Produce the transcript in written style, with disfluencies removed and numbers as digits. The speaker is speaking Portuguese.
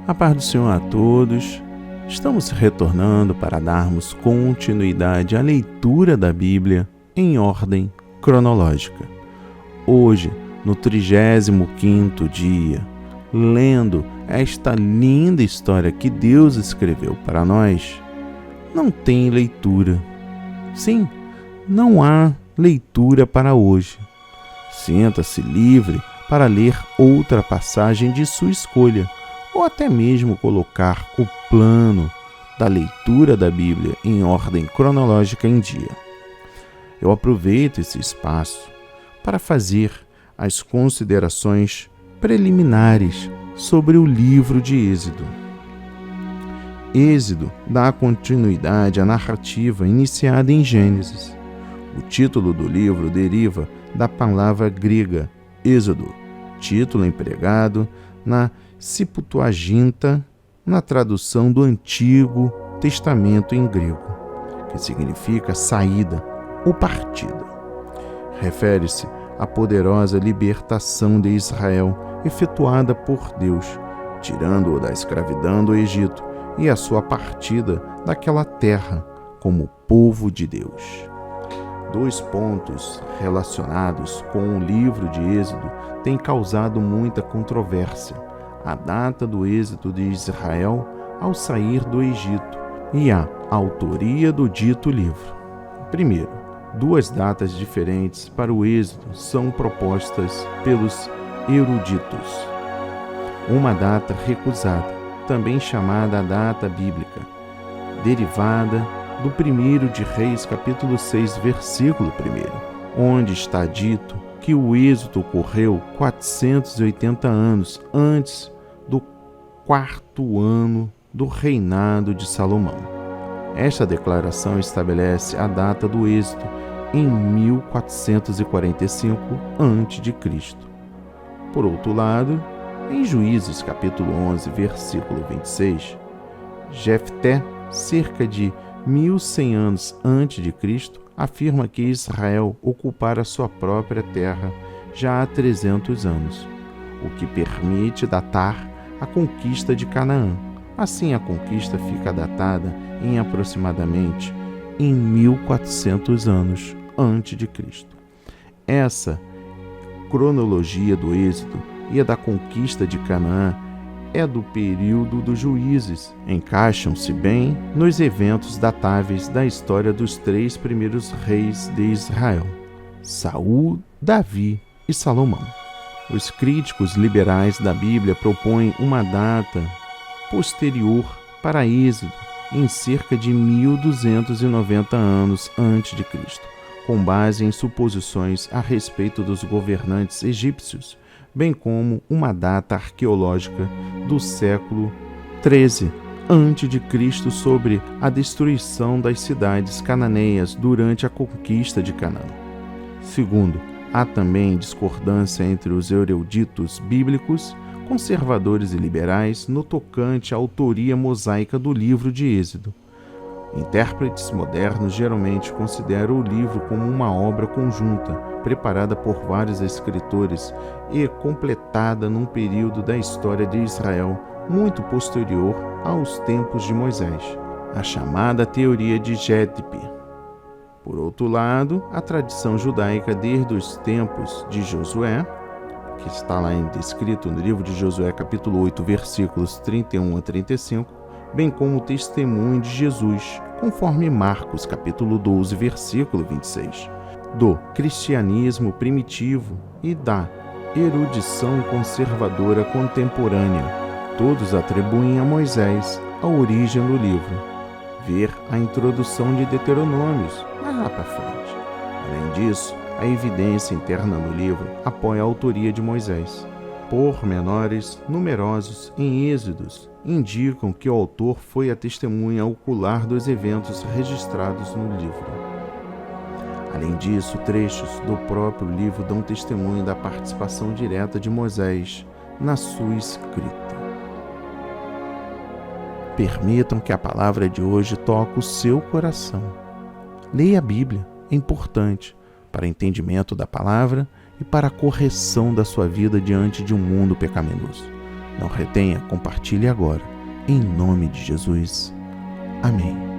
A paz do Senhor a todos. Estamos retornando para darmos continuidade à leitura da Bíblia em ordem cronológica. Hoje, no 35º dia, lendo esta linda história que Deus escreveu para nós, não tem leitura. Sim, não há leitura para hoje. Sinta-se livre para ler outra passagem de sua escolha, ou até mesmo colocar o plano da leitura da Bíblia em ordem cronológica em dia. Eu aproveito esse espaço para fazer as considerações preliminares sobre o livro de Êxodo. Êxodo dá continuidade à narrativa iniciada em Gênesis. O título do livro deriva da palavra grega Êxodo, título empregado na Septuaginta, na tradução do Antigo Testamento em grego, que significa saída ou partida. Refere-se à poderosa libertação de Israel efetuada por Deus, tirando-o da escravidão do Egito e a sua partida daquela terra como povo de Deus. 2 pontos relacionados com o livro de Êxodo têm causado muita controvérsia: a data do êxodo de Israel ao sair do Egito e a autoria do dito livro. Primeiro, 2 datas diferentes para o êxodo são propostas pelos eruditos. Uma data recusada, também chamada a data bíblica, derivada do 1 de Reis, capítulo 6, versículo 1, onde está dito que o êxodo ocorreu 480 anos antes do 4º ano do reinado de Salomão. Esta declaração estabelece a data do êxodo em 1445 a.C. Por outro lado, em Juízes capítulo 11, versículo 26, Jefté, cerca de 1100 anos antes de Cristo, afirma que Israel ocupara sua própria terra já há 300 anos, o que permite datar a conquista de Canaã. Assim, a conquista fica datada em aproximadamente 1400 anos antes de Cristo. Essa cronologia do êxodo e a da conquista de Canaã é do período dos Juízes. Encaixam-se bem nos eventos datáveis da história dos 3 primeiros reis de Israel: Saul, Davi e Salomão. Os críticos liberais da Bíblia propõem uma data posterior para Êxodo, em cerca de 1290 anos antes de Cristo, com base em suposições a respeito dos governantes egípcios, bem como uma data arqueológica do século 13 a.C. sobre a destruição das cidades cananeias durante a conquista de Canaã. Segundo, há também discordância entre os eruditos bíblicos, conservadores e liberais no tocante à autoria mosaica do livro de Êxodo. Intérpretes modernos geralmente consideram o livro como uma obra conjunta, preparada por vários escritores e completada num período da história de Israel muito posterior aos tempos de Moisés, a chamada teoria de Gétipe. Por outro lado, a tradição judaica desde os tempos de Josué, que está lá descrito no livro de Josué, capítulo 8, versículos 31 a 35, bem como o testemunho de Jesus, conforme Marcos, capítulo 12, versículo 26, do cristianismo primitivo e da erudição conservadora contemporânea. Todos atribuem a Moisés a origem do livro. Ver a introdução de Deuteronômios, mais lá para frente. Além disso, a evidência interna no livro apoia a autoria de Moisés. Pormenores numerosos em Êxodos indicam que o autor foi a testemunha ocular dos eventos registrados no livro. Além disso, trechos do próprio livro dão testemunho da participação direta de Moisés na sua escrita. Permitam que a palavra de hoje toque o seu coração. Leia a Bíblia, é importante para entendimento da palavra e para a correção da sua vida diante de um mundo pecaminoso. Não retenha, compartilhe agora. Em nome de Jesus. Amém.